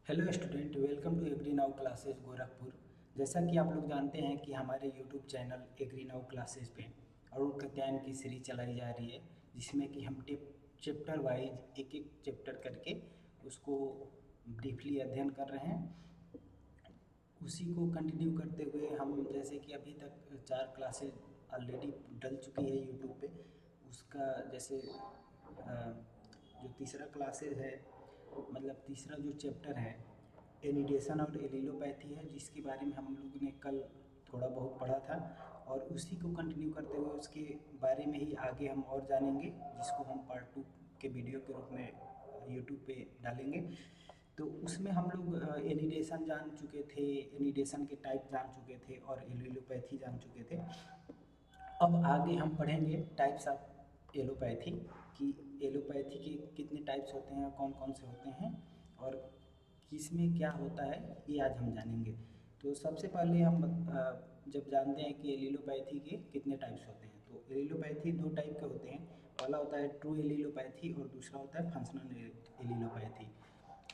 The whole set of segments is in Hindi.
Hello student, welcome to Agri Now classes Gorakhpur. जैसा कि आप लोग जानते हैं कि हमारे YouTube channel Agri Now classes पे अरुण कत्यायन की सीरीज चलाई जा रही है, जिसमें कि हम चैप्टर वाइज एक एक चैप्टर करके उसको ब्रीफली अध्ययन कर रहे हैं। उसी को कंटिन्यू करते हुए हम जैसे कि अभी तक 4 क्लासेज ऑलरेडी डल चुकी है यूट्यूब पे। उसका जैसे जो तीसरा क्लासेज है, मतलब तीसरा जो चैप्टर है एनिडेशन और एलिलोपैथी है, जिसके बारे में हम लोग ने कल थोड़ा बहुत पढ़ा था, और उसी को कंटिन्यू करते हुए उसके बारे में ही आगे हम और जानेंगे, जिसको हम पार्ट 2 के वीडियो के रूप में यूट्यूब पे डालेंगे। तो उसमें हम लोग एनिडेशन जान चुके थे, एनिडेशन के टाइप जान चुके थे और एलिलोपैथी जान चुके थे। अब आगे हम पढ़ेंगे टाइप्स ऑफ एलोपैथी, कि एलोपैथी के कितने टाइप्स होते हैं, कौन कौन से होते हैं और किसमें क्या होता है, ये आज हम जानेंगे। तो सबसे पहले हम जब जानते हैं कि एलिलोपैथी के कितने टाइप्स होते हैं, तो एलिलोपैथी 2 टाइप के होते हैं। पहला होता है ट्रू एलिलोपैथी और दूसरा होता है फंक्शनल एलिलोपैथी।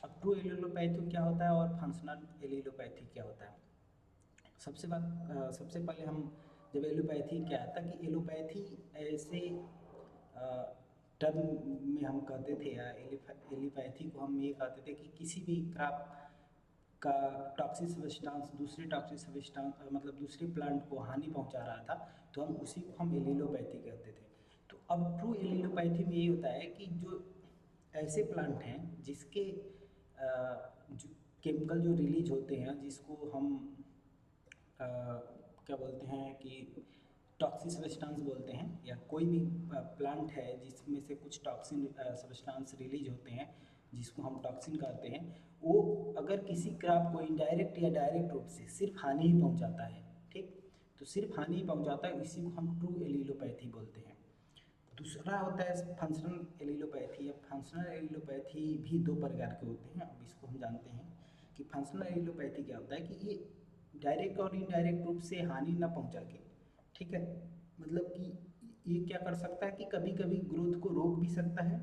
अब ट्रू एलिलोपैथी क्या होता है और फंक्शनल एलिलोपैथी क्या होता है? सबसे पहले हम जब एलोपैथी क्या आता कि एलोपैथी ऐसे टर्म में हम कहते थे, या एलोपैथी को हम ये कहते थे कि किसी भी क्रॉप का टॉक्सिक सब्सटेंस दूसरे टॉक्सिक सब्सटेंस मतलब दूसरे प्लांट को हानि पहुंचा रहा था, तो हम उसी को हम एलिलोपैथी कहते थे। तो अब ट्रू एलिलोपैथी में ये होता है कि जो ऐसे प्लांट हैं जिसके जो केमिकल जो रिलीज होते हैं, जिसको हम क्या बोलते हैं कि टॉक्सिक सब्सटेंस बोलते हैं, या कोई भी प्लांट है जिसमें से कुछ टॉक्सिन सब्सटेंस रिलीज होते हैं, जिसको हम टॉक्सिन कहते हैं, वो अगर किसी क्रॉप को इनडायरेक्ट या डायरेक्ट रूप से सिर्फ हानि ही पहुंचाता है, ठीक, तो सिर्फ हानि ही पहुंचाता है, इसी को हम ट्रू एलिलोपैथी बोलते हैं। दूसरा होता है फंक्शनल एलिलोपैथी। अब फंक्शनल एलिलोपैथी भी 2 प्रकार के होते हैं। अब इसको हम जानते हैं कि फंक्शनल एलिलोपैथी क्या होता है, कि ये डायरेक्ट और इनडायरेक्ट रूप से हानि ना पहुंचा के, ठीक है, मतलब कि ये क्या कर सकता है कि कभी कभी ग्रोथ को रोक भी सकता है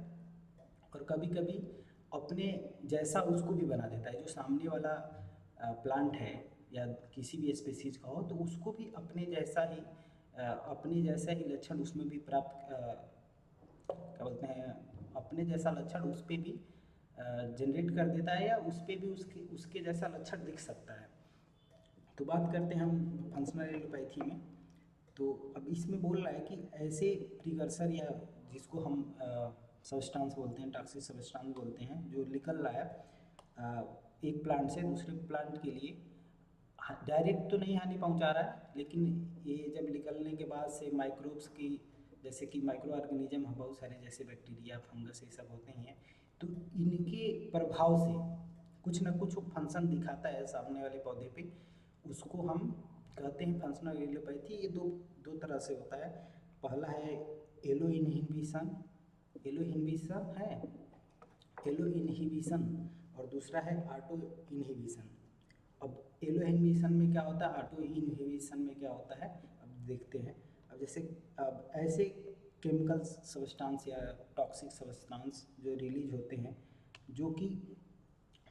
और कभी कभी अपने जैसा उसको भी बना देता है। जो सामने वाला प्लांट है या किसी भी स्पेसीज का हो, तो उसको भी अपने जैसा ही लक्षण उसमें भी प्राप्त क्या बोलते हैं, अपने जैसा लक्षण उस पर भी जनरेट कर देता है, या उस पर भी उसके उसके जैसा लक्षण दिख सकता है। तो बात करते हैं हम फंक्शनल एलोपैथी में। तो अब इसमें बोल रहा है कि ऐसे प्रिकर्सर, या जिसको हम सब्सटेंस बोलते हैं, टॉक्सिक सब्सटेंस बोलते हैं, जो निकल रहा है एक प्लांट से दूसरे प्लांट के लिए, डायरेक्ट तो नहीं हानि पहुंचा रहा है, लेकिन ये जब निकलने के बाद से माइक्रोब्स की, जैसे कि माइक्रो ऑर्गेनिज्म हैं बहुत सारे, जैसे बैक्टीरिया, फंगस, ये सब होते हैं, तो इनके प्रभाव से कुछ ना कुछ फंक्शन दिखाता है सामने वाले पौधे पे, उसको हम कहते हैं फंक्शनल एलियोपैथी। ये दो तरह से होता है। पहला है एलो इनहिबिशन, एलो इनहिबिशन है, एलो इनहिबिशन, और दूसरा है ऑटो इनहिबिशन। अब एलो इनहिबिशन में क्या होता है, ऑटो इनहिबिशन में क्या होता है, अब देखते हैं। अब जैसे अब ऐसे केमिकल सब्सटेंस या टॉक्सिक सब्सटेंस जो रिलीज होते हैं, जो कि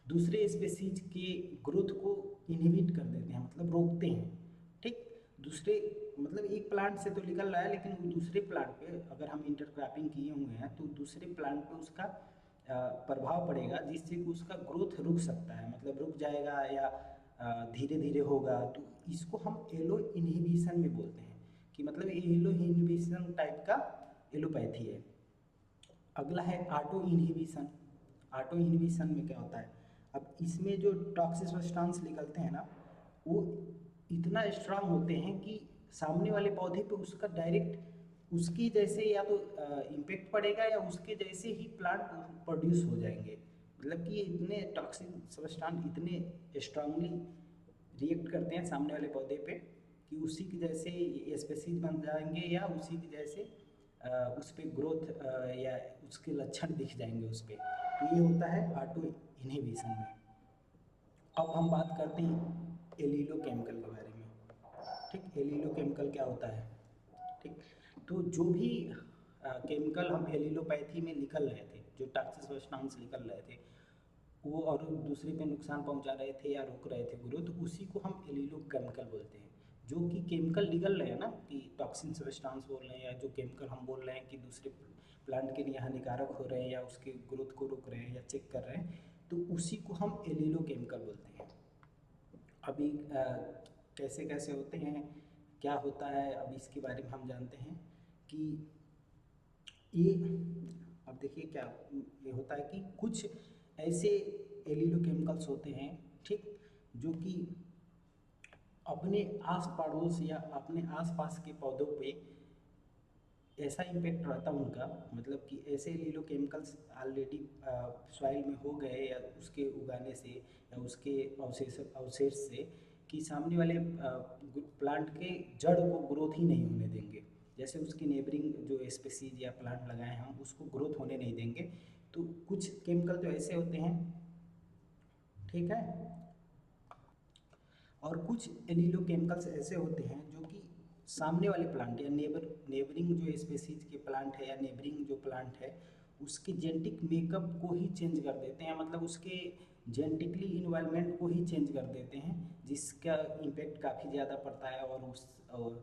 दूसरे स्पेसीज के ग्रोथ को इनहिबिट कर देते हैं, मतलब रोकते हैं, ठीक। दूसरे मतलब एक प्लांट से तो निकल रहा है, लेकिन वो दूसरे प्लांट पे अगर हम इंटरक्रॉपिंग किए हुए हैं, तो दूसरे प्लांट पे उसका प्रभाव पड़ेगा, जिससे कि उसका ग्रोथ रुक सकता है, मतलब रुक जाएगा या धीरे धीरे होगा। तो इसको हम एलो इनहिबिशन में बोलते हैं, कि मतलब ये एलो इनहिबिशन टाइप का एलोपैथी है। अगला है ऑटो इनहिबिशन। ऑटो इनहिबिशन में क्या होता है, अब इसमें जो टॉक्सिक सब्सटेंस निकलते हैं ना, वो इतना स्ट्रांग होते हैं कि सामने वाले पौधे पे उसका डायरेक्ट उसकी जैसे या तो इम्पेक्ट पड़ेगा, या उसके जैसे ही प्लांट प्रोड्यूस हो जाएंगे। मतलब कि ये इतने टॉक्सिक सब्सटेंस इतने स्ट्रांगली रिएक्ट करते हैं सामने वाले पौधे पे, कि उसी के जैसे स्पेसीज बन जाएंगे, या उसी के जैसे उस पर ग्रोथ या उसके लक्षण दिख जाएंगे उस पर। तो ये होता है ऑटो इनहिबिशन में। अब हम बात करते हैं एलिलोकेमिकल के बारे में, ठीक। एलिलोकेमिकल क्या होता है, ठीक। तो जो भी केमिकल हम एलिलोपैथी में निकल रहे थे, जो टॉक्सिक सब्सटेंस निकल रहे थे, वो और दूसरे पे नुकसान पहुंचा रहे थे या रोक रहे थे ग्रोथ, उसी को हम एलिलोकेमिकल बोलते हैं। जो कि केमिकल निकल रहे हैं ना, कि टॉक्सिन सब्सटेंस बोल रहे हैं या जो केमिकल हम बोल रहे हैं कि दूसरे प्लांट के लिए हानिकारक हो रहे हैं या उसके ग्रोथ को रोक रहे हैं या चेक कर रहे हैं, तो उसी को हम एलिलोकेमिकल बोलते हैं। अभी कैसे कैसे होते हैं, क्या होता है, अभी इसके बारे में हम जानते हैं कि ये, अब देखिए क्या ये होता है कि कुछ ऐसे एलिलोकेमिकल्स होते हैं, ठीक, जो कि अपने आस पड़ोस या अपने आसपास के पौधों पे ऐसा इम्पेक्ट रहता उनका, मतलब कि ऐसे एलिलोकेमिकल्स ऑलरेडी सॉइल में हो गए या उसके उगाने से या उसके अवशेष से, कि सामने वाले प्लांट के जड़ को ग्रोथ ही नहीं होने देंगे। जैसे उसकी नेबरिंग जो स्पीसीज या प्लांट लगाए हम उसको ग्रोथ होने नहीं देंगे। तो कुछ केमिकल तो ऐसे होते हैं, ठीक है, और कुछ एलिलोकेमिकल्स ऐसे होते हैं जो कि सामने वाले प्लांट या नेबरिंग जो स्पीसीज के प्लांट है या नेबरिंग जो प्लांट है उसके जेनेटिक मेकअप को ही चेंज कर देते हैं, मतलब उसके जेनेटिकली इन्वायरमेंट को ही चेंज कर देते हैं, जिसका इम्पेक्ट काफ़ी ज़्यादा पड़ता है और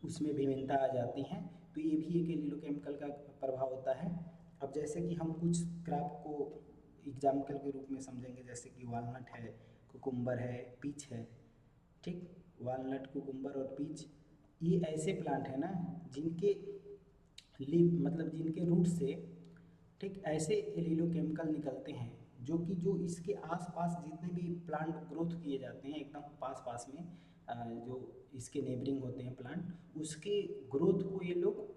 उसमें भिन्नता आ जाती हैं। तो ये भी एक एलिलोकेमिकल का प्रभाव होता है। अब जैसे कि हम कुछ क्रॉप को एग्जाम्पल के रूप में समझेंगे, जैसे कि वालनट है, कुकुम्बर है, पीच है, ठीक, वालनट, कुकुम्बर और पीच, ये ऐसे प्लांट है ना जिनके लीफ, मतलब जिनके रूट से, ठीक, ऐसे एलिलोकेमिकल निकलते हैं जो कि जो इसके आसपास जितने भी प्लांट ग्रोथ किए जाते हैं एकदम पास पास में, जो इसके नेबरिंग होते हैं प्लांट, उसके ग्रोथ को ये लोग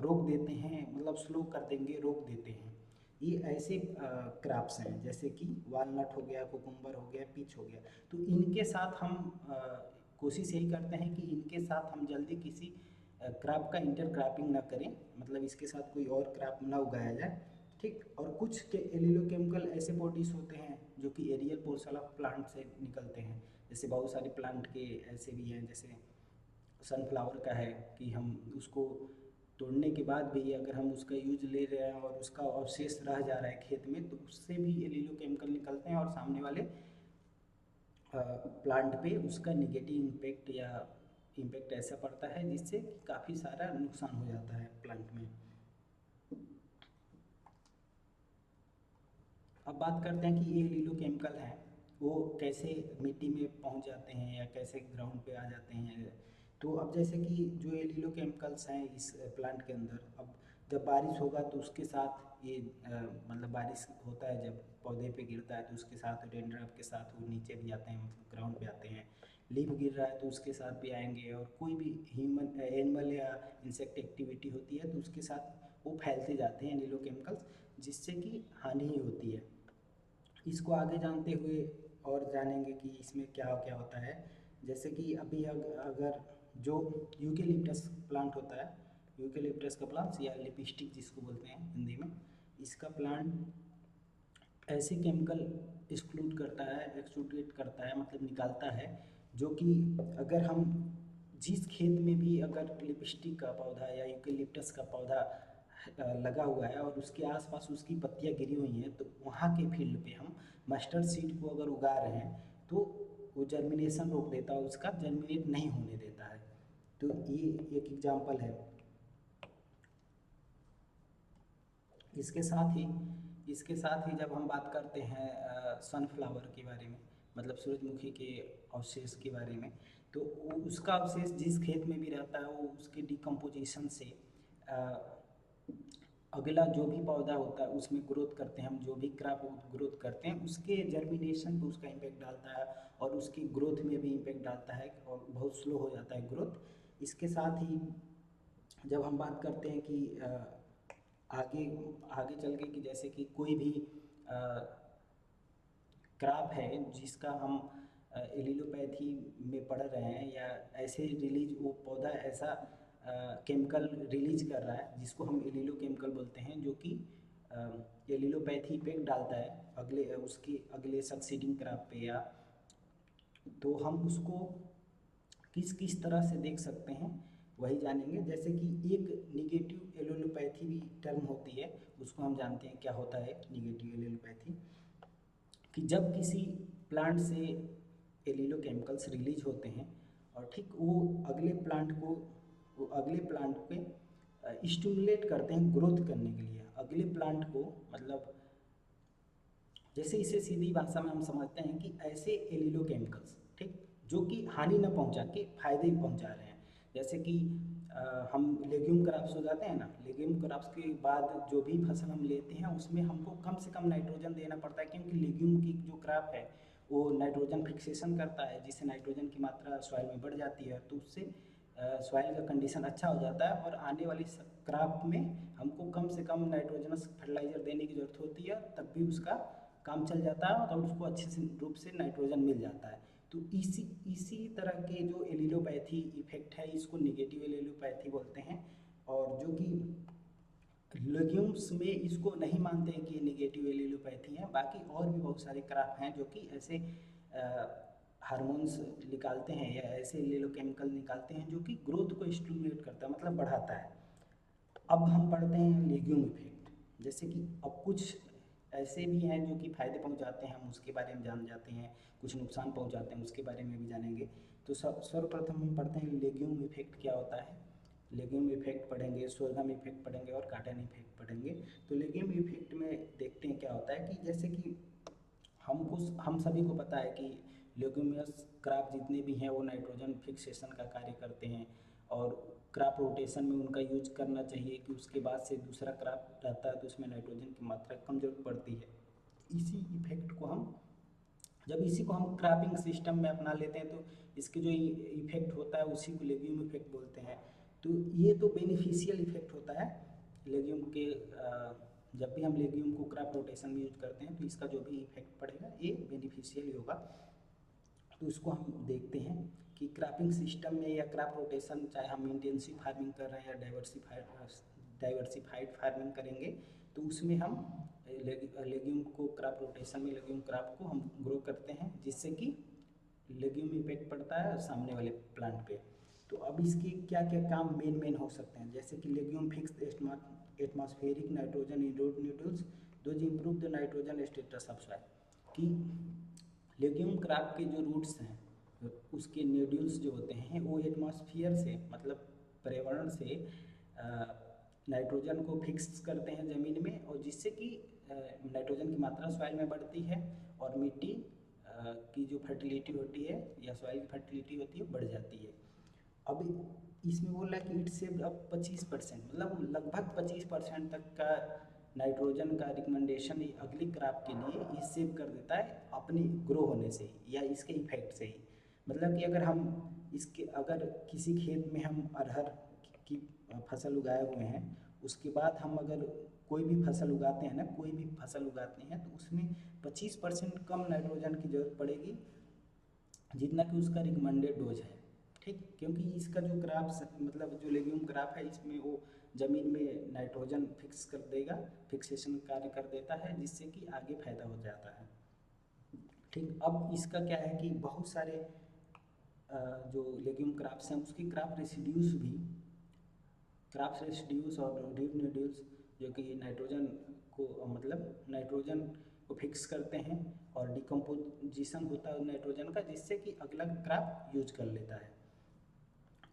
रोक देते हैं, मतलब स्लो कर देंगे, रोक देते हैं। ये ऐसे क्रॉप्स हैं जैसे कि वालनट हो गया, कुकुम्बर हो गया, पीच हो गया। तो इनके साथ हम कोशिश यही करते हैं कि इनके साथ हम जल्दी किसी क्रॉप का इंटरक्रॉपिंग ना करें, मतलब इसके साथ कोई और क्रॉप ना उगाया जाए, ठीक। और कुछ के एलिलोकेमिकल ऐसे बॉडीज होते हैं जो कि एरियल पोर्शन ऑफ प्लांट से निकलते हैं, जैसे बहुत सारे प्लांट के ऐसे भी हैं, जैसे सनफ्लावर का है कि हम उसको तोड़ने के बाद भी अगर हम उसका यूज ले रहे हैं और उसका अवशेष रह जा रहा है खेत में, तो उससे भी एलिलोकेमिकल निकलते हैं और सामने वाले प्लांट पे उसका निगेटिव इम्पेक्ट या इम्पेक्ट ऐसा पड़ता है जिससे काफ़ी सारा नुकसान हो जाता है प्लांट में। अब बात करते हैं कि ये एलिलोकेमिकल हैं वो कैसे मिट्टी में पहुंच जाते हैं या कैसे ग्राउंड पे आ जाते हैं। तो अब जैसे कि जो एलिलोकेमिकल्स हैं इस प्लांट के अंदर, अब जब बारिश होगा तो उसके साथ ये मतलब बारिश होता है जब पौधे पे गिरता है तो उसके साथ रेनड्रॉप के साथ वो नीचे भी आते हैं, मतलब ग्राउंड पे आते हैं। लीफ गिर रहा है तो उसके साथ भी आएंगे, और कोई भी ह्यूमन एनिमल या इंसेक्ट एक्टिविटी होती है तो उसके साथ वो फैलते जाते हैं एलिलोकेमिकल्स, जिससे कि हानि ही होती है। इसको आगे जानते हुए और जानेंगे कि इसमें क्या क्या होता है। जैसे कि अभी अगर जो यूकेलिप्टस प्लांट होता है, यूकेलिप्टस का प्लांट या लिपस्टिक जिसको बोलते हैं हिंदी में, इसका प्लांट ऐसे केमिकल एक्सक्लूड करता है, एक्सट्रूडेट करता है, मतलब निकालता है, जो कि अगर हम जिस खेत में भी अगर लिपस्टिक का पौधा या यूकेलिप्टस का पौधा लगा हुआ है और उसके आसपास उसकी पत्तियां गिरी हुई हैं, तो वहाँ के फील्ड पे हम मस्टर्ड सीड को अगर उगा रहे हैं तो वो जर्मिनेशन रोक देता है, उसका जर्मिनेट नहीं होने देता है। तो ये एक एग्जाम्पल है। इसके साथ ही जब हम बात करते हैं सनफ्लावर के बारे में, मतलब सूरजमुखी के अवशेष के बारे में, तो उसका अवशेष जिस खेत में भी रहता है वो उसके डिकम्पोजिशन से अगला जो भी पौधा होता है उसमें ग्रोथ करते हैं, हम जो भी क्रॉप ग्रोथ करते हैं उसके जर्मिनेशन पे उसका इम्पैक्ट डालता है और उसकी ग्रोथ में भी इम्पैक्ट डालता है और बहुत स्लो हो जाता है ग्रोथ। इसके साथ ही जब हम बात करते हैं कि आगे आगे चल के कि जैसे कि कोई भी क्रॉप है जिसका हम एलिलोपैथी में पढ़ रहे हैं या ऐसे रिलीज वो पौधा ऐसा केमिकल रिलीज कर रहा है जिसको हम एलिलोकेमिकल बोलते हैं, जो कि एलिलोपैथी इफेक्ट डालता है उसके अगले सक्सीडिंग क्रॉप पे, या तो हम उसको किस किस तरह से देख सकते हैं वही जानेंगे। जैसे कि एक निगेटिव एलिलोपैथी भी टर्म होती है, उसको हम जानते हैं क्या होता है निगेटिव एलिलोपैथी। कि जब किसी प्लांट से एलिलो केमिकल्स रिलीज होते हैं और ठीक वो अगले प्लांट पे स्टिमुलेट करते हैं ग्रोथ करने के लिए। अगले प्लांट को मतलब जैसे इसे सीधी भाषा में हम समझते हैं कि ऐसे एलिलो केमिकल्स ठीक जो कि हानि न पहुंचा के फायदे ही पहुंचा रहे हैं। जैसे कि हम लेग्यूम क्रॉप्स हो जाते हैं ना, लेग्यूम क्रॉप्स के बाद जो भी फसल हम लेते हैं उसमें हमको कम से कम नाइट्रोजन देना पड़ता है, क्योंकि लेग्यूम की जो क्रॉप है वो नाइट्रोजन फिक्सेशन करता है, जिससे नाइट्रोजन की मात्रा सॉइल में बढ़ जाती है, तो उससे सॉइल का कंडीशन अच्छा हो जाता है और आने वाली क्रॉप में हमको कम से कम नाइट्रोजनस फर्टिलाइजर देने की ज़रूरत होती है, तब भी उसका काम चल जाता है और उसको अच्छे से रूप से नाइट्रोजन मिल जाता है। तो इसी तरह के जो एलिलोपैथी इफेक्ट है इसको निगेटिव एलिलोपैथी बोलते हैं, और जो कि लेग्यूम्स में इसको नहीं मानते हैं कि ये निगेटिव एलिलोपैथी है। बाकी और भी बहुत सारे क्रॉप हैं जो कि ऐसे हार्मोन्स निकालते हैं या ऐसे एलिलोकेमिकल निकालते हैं जो कि ग्रोथ को स्टिमुलेट करता है, मतलब बढ़ाता है। अब हम पढ़ते हैं लेग्यूम इफेक्ट। जैसे कि अब कुछ ऐसे भी हैं जो कि फ़ायदे पहुंचाते हैं, हम उसके बारे में जान जाते हैं, कुछ नुकसान पहुंचाते हैं उसके बारे में भी जानेंगे। तो सर्वप्रथम हम पढ़ते हैं लेग्यूम इफेक्ट क्या होता है। लेग्यूम इफेक्ट पढ़ेंगे, सोरगम इफेक्ट पढ़ेंगे और कॉटन इफेक्ट पढ़ेंगे। तो लेग्यूम इफेक्ट में देखते हैं क्या होता है कि जैसे कि हम सभी को पता है कि लेग्यूमियस क्रॉप जितने भी हैं वो नाइट्रोजन फिक्सेशन का कार्य करते हैं और क्रॉप रोटेशन में उनका यूज करना चाहिए कि उसके बाद से दूसरा क्रॉप रहता है तो उसमें नाइट्रोजन की मात्रा कम जरूरत पड़ती है। इसी इफेक्ट को हम क्रॉपिंग सिस्टम में अपना लेते हैं तो इसके जो इफेक्ट होता है उसी को लेग्यूम इफेक्ट बोलते हैं। तो ये तो बेनिफिशियल इफेक्ट होता है लेग्यूम के, जब भी हम लेग्यूम को क्रॉप रोटेशन में यूज करते हैं तो इसका जो भी इफेक्ट पड़ेगा ये बेनिफिशियल ही होगा। तो इसको हम देखते हैं कि क्रॉपिंग सिस्टम में या क्रॉप रोटेशन, चाहे हम इंटेंसिव फार्मिंग कर रहे हैं या डाइवर्सिफाइड फार्मिंग करेंगे, तो उसमें हम लेग्यूम को क्रॉप रोटेशन में लेग्यूम क्रॉप को हम ग्रो करते हैं, जिससे कि लेग्यूम इफेक्ट पड़ता है सामने वाले प्लांट पे। तो अब इसके क्या क्या काम मेन हो सकते हैं, जैसे कि legume fix atmospheric nitrogen in root nodules those improve the nitrogen status of soil. कि लेग्यूम क्रॉप के जो रूट्स हैं उसके नोड्यूल्स जो होते हैं वो एटमॉस्फेयर से मतलब पर्यावरण से नाइट्रोजन को फिक्स करते हैं ज़मीन में, और जिससे कि नाइट्रोजन की मात्रा सॉइल में बढ़ती है और मिट्टी की जो फर्टिलिटी होती है या सॉइल की फर्टिलिटी होती है बढ़ जाती है। अब इसमें बोल रहा है कि इट सेव अब 25%, मतलब लगभग 25% तक का नाइट्रोजन का रिकमेंडेशन अगली क्रॉप के लिए ये सेव कर देता है अपने ग्रो होने से ही या इसके इफेक्ट से ही। मतलब कि अगर किसी खेत में हम अरहर की फसल उगाए हुए हैं, उसके बाद हम अगर कोई भी फसल उगाते हैं तो उसमें 25% कम नाइट्रोजन की ज़रूरत पड़ेगी जितना कि उसका रिकमेंडेड डोज है। ठीक, क्योंकि इसका जो मतलब जो लेग्यूम क्रॉप है इसमें वो ज़मीन में नाइट्रोजन फिक्स कर देगा, फिक्सेशन कार्य कर देता है, जिससे कि आगे फायदा हो जाता है। ठीक, अब इसका क्या है कि बहुत सारे जो लेग्यूम क्रॉप्स हैं उसकी क्रॉप रेसिड्यूज और रूट नोड्यूल्स जो कि नाइट्रोजन को फिक्स करते हैं और डिकम्पोजिशन होता है नाइट्रोजन का, जिससे कि अगला क्रॉप यूज कर लेता है।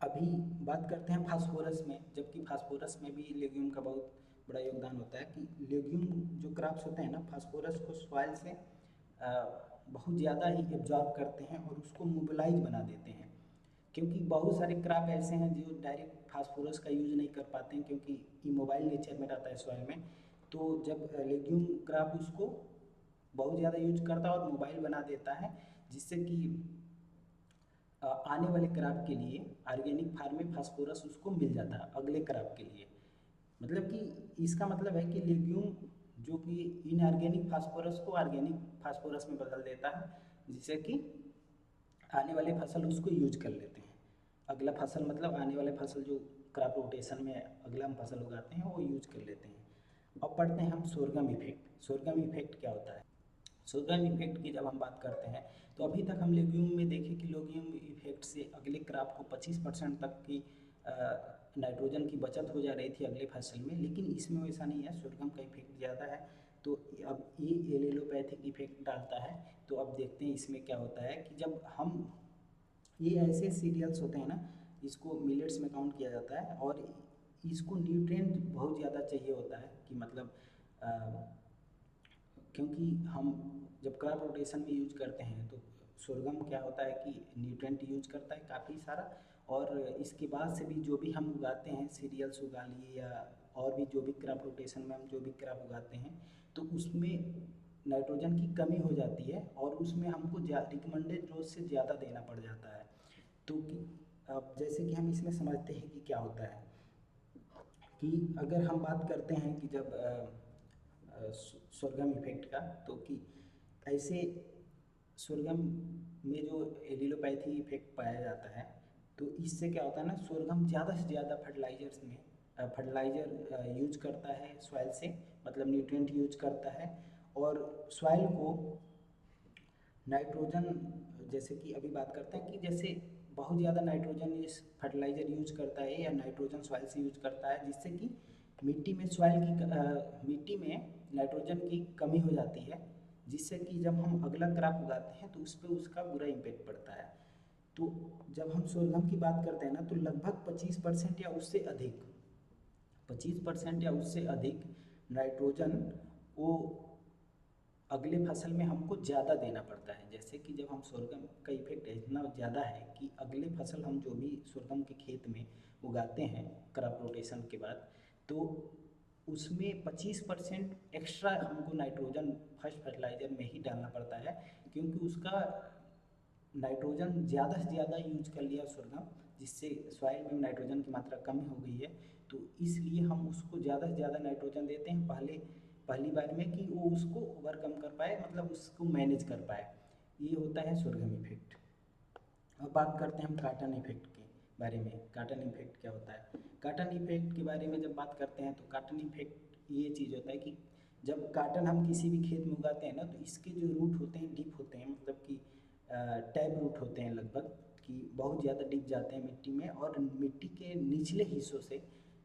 अभी बात करते हैं फास्फोरस में, जबकि फास्फोरस में भी लेग्यूम का बहुत बड़ा योगदान होता है कि लेग्यूम जो क्रॉप्स होते हैं ना फास्फोरस को सॉइल से बहुत ज़्यादा ही एब्जॉर्ब करते हैं और उसको मोबिलाइज बना देते हैं। क्योंकि बहुत सारे क्रॉप ऐसे हैं जो डायरेक्ट फास्फोरस का यूज नहीं कर पाते हैं क्योंकि इमोबाइल नेचर में रहता है सॉइल में। तो जब लेग्यूम क्रॉप उसको बहुत ज़्यादा यूज करता है और मोबाइल बना देता है, जिससे कि आने वाले क्रॉप के लिए ऑर्गेनिक फार्म में फास्फोरस उसको मिल जाता है अगले क्रॉप के लिए। मतलब कि इसका मतलब है कि लेग्यूम जो कि इनऑर्गेनिक फास्फोरस को ऑर्गेनिक फास्फोरस में बदल देता है, जिससे कि आने वाले फसल उसको यूज कर लेते हैं। अगला फसल मतलब आने वाले फसल जो क्रॉप रोटेशन में अगला हम फसल उगाते हैं वो यूज कर लेते हैं। अब पढ़ते हैं हम सोरगम इफेक्ट। सोरगम इफेक्ट क्या होता है? सोरगम इफेक्ट की जब हम बात करते हैं तो अभी तक हम लेग्यूम में देखें कि लेग्यूम इफेक्ट से अगले क्रॉप को 25% तक की नाइट्रोजन की बचत हो जा रही थी अगले फसल में, लेकिन इसमें वैसा नहीं है। सोरगम का इफेक्ट ज़्यादा है तो अब ये एलिलोपैथिक इफेक्ट डालता है। तो अब देखते हैं इसमें क्या होता है कि जब हम ये ऐसे सीरियल्स होते हैं ना, इसको मिलेट्स में काउंट किया जाता है और इसको न्यूट्रिएंट बहुत ज़्यादा चाहिए होता है कि मतलब क्योंकि हम जब क्रॉप रोटेशन में यूज करते हैं तो सोरगम क्या होता है कि न्यूट्रिएंट यूज करता है काफ़ी सारा, और इसके बाद से भी जो भी हम उगाते हैं सीरियल्स उगा लिए या और भी जो भी क्रॉप रोटेशन में हम जो भी क्रॉप उगाते हैं तो उसमें नाइट्रोजन की कमी हो जाती है और उसमें हमको रिकमेंडेड डोज से ज़्यादा देना पड़ जाता है। तो अब जैसे कि हम इसमें समझते हैं कि क्या होता है कि अगर हम बात करते हैं कि जब सोरगम इफेक्ट का, तो कि ऐसे सोरगम में जो एलिलोपैथी इफेक्ट पाया जाता है तो इससे क्या होता है ना, सोरगम ज़्यादा से ज़्यादा फर्टिलाइज़र यूज करता है सॉइल से, मतलब न्यूट्रिएंट यूज करता है और सॉइल को नाइट्रोजन, जैसे कि अभी बात करते हैं कि जैसे बहुत ज़्यादा नाइट्रोजन इस फर्टिलाइज़र यूज करता है या नाइट्रोजन सॉइल से यूज करता है, जिससे कि मिट्टी में मिट्टी में नाइट्रोजन की कमी हो जाती है, जिससे कि जब हम अगला क्रॉप उगाते हैं तो उस पर उसका बुरा इम्पेक्ट पड़ता है। तो जब हम सोरगम की बात करते हैं ना तो लगभग 25% या उससे अधिक 25% या उससे अधिक नाइट्रोजन वो अगले फसल में हमको ज़्यादा देना पड़ता है। जैसे कि जब हम सोरगम का इफेक्ट इतना ज़्यादा है कि अगले फसल हम जो भी सोरगम के खेत में उगाते हैं क्रॉप रोटेशन के बाद, तो उसमें 25% एक्स्ट्रा हमको नाइट्रोजन फर्स्ट फर्टिलाइज़र में ही डालना पड़ता है, क्योंकि उसका नाइट्रोजन ज़्यादा से ज़्यादा यूज कर लिया सोरगम, जिससे सॉइल में नाइट्रोजन की मात्रा कम हो गई है। तो इसलिए हम उसको ज़्यादा से ज़्यादा नाइट्रोजन देते हैं पहली बार में कि वो उसको ओवरकम कर पाए, मतलब उसको मैनेज कर पाए। ये होता है सोरगम इफेक्ट। अब बात करते हैं हम काटन इफेक्ट के बारे में। काटन इफेक्ट क्या होता है? काटन इफेक्ट के बारे में जब बात करते हैं तो काटन इफेक्ट ये चीज़ होता है कि जब काटन हम किसी भी खेत में उगाते हैं ना तो इसके जो रूट होते हैं डीप होते हैं, मतलब कि टैब रूट होते हैं लगभग, कि बहुत ज़्यादा डीप जाते हैं मिट्टी में और मिट्टी के निचले हिस्सों से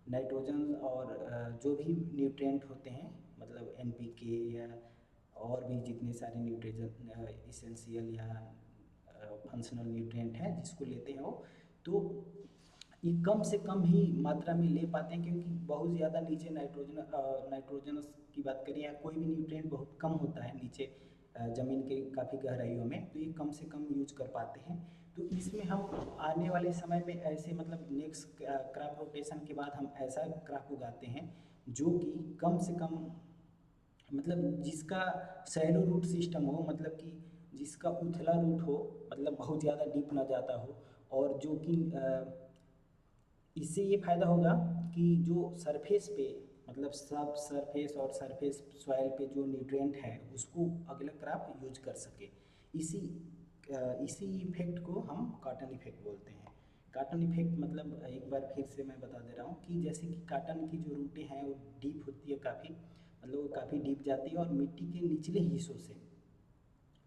नाइट्रोजन और जो भी न्यूट्रिएंट होते हैं, मतलब NPK या और भी जितने सारे न्यूट्रिशन इसेंशियल या फंक्शनल न्यूट्रिएंट हैं जिसको लेते हैं वो, तो ये कम से कम ही मात्रा में ले पाते हैं, क्योंकि बहुत ज़्यादा नीचे नाइट्रोजन की बात करें या कोई भी न्यूट्रिएंट बहुत कम होता है नीचे ज़मीन के काफ़ी गहराइयों में, तो ये कम से कम यूज कर पाते हैं। तो इसमें हम आने वाले समय में ऐसे मतलब नेक्स्ट क्रॉप रोटेशन के बाद हम ऐसा क्रॉप उगाते हैं जो कि कम से कम, मतलब जिसका शैलो रूट सिस्टम हो, मतलब कि जिसका उथला रूट हो, मतलब बहुत ज़्यादा डीप ना जाता हो, और जो कि इससे ये फ़ायदा होगा कि जो सरफेस पे, मतलब सब सरफेस और सरफेस सॉइल पे जो न्यूट्रिएंट है उसको अगला क्रॉप यूज कर सके। इसी इसी इफेक्ट को हम कॉटन इफेक्ट बोलते हैं। कॉटन इफेक्ट मतलब एक बार फिर से मैं बता दे रहा हूँ कि जैसे कि कॉटन की जो रूटें हैं वो डीप होती है काफ़ी, मतलब वो काफ़ी डीप जाती है और मिट्टी के निचले हिस्सों से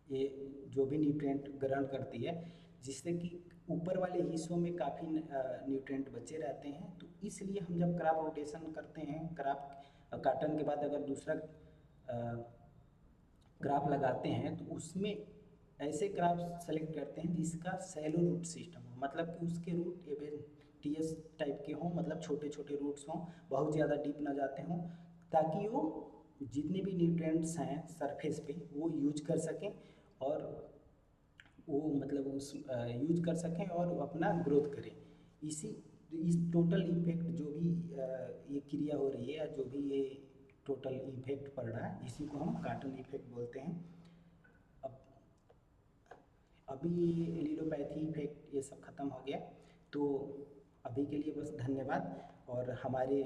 ये जो भी न्यूट्रिएंट ग्रहण करती है, जिससे कि ऊपर वाले हिस्सों में काफ़ी न्यूट्रिएंट बचे रहते हैं। तो इसलिए हम जब क्रॉप रोटेशन करते हैं, क्रॉप कॉटन के बाद अगर दूसरा क्रॉप लगाते हैं तो उसमें ऐसे क्रॉप सेलेक्ट करते हैं जिसका शैलो रूट सिस्टम हो, मतलब कि उसके रूट एवेंटियस टाइप के हों, मतलब छोटे छोटे रूट्स हों, बहुत ज़्यादा डीप ना जाते हों, ताकि वो जितने भी न्यूट्रिएंट्स हैं सरफेस पे वो यूज कर सकें और वो मतलब उस यूज कर सकें और अपना ग्रोथ करें। इस टोटल इफेक्ट जो भी ये क्रिया हो रही है या जो भी ये टोटल इफेक्ट पड़ रहा है, इसी को हम कॉटन इफेक्ट बोलते हैं। अब अभी एलिलोपैथी इफेक्ट ये सब ख़त्म हो गया, तो अभी के लिए बस धन्यवाद। और हमारे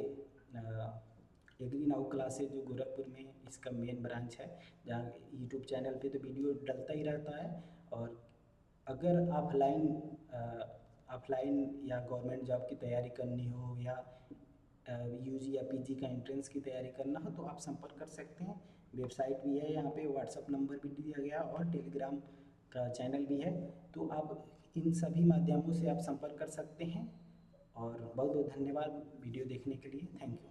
एग्री नाउ क्लासेज जो गोरखपुर में इसका मेन ब्रांच है, जहाँ यूट्यूब चैनल पे तो वीडियो डलता ही रहता है, और अगर ऑफलाइन या गवर्नमेंट जॉब की तैयारी करनी हो या UG या PG का एंट्रेंस की तैयारी करना हो तो आप संपर्क कर सकते हैं। वेबसाइट भी है, यहाँ पे व्हाट्सअप नंबर भी दिया गया और टेलीग्राम का चैनल भी है, तो आप इन सभी माध्यमों से आप संपर्क कर सकते हैं। और बहुत बहुत धन्यवाद वीडियो देखने के लिए। Thank you.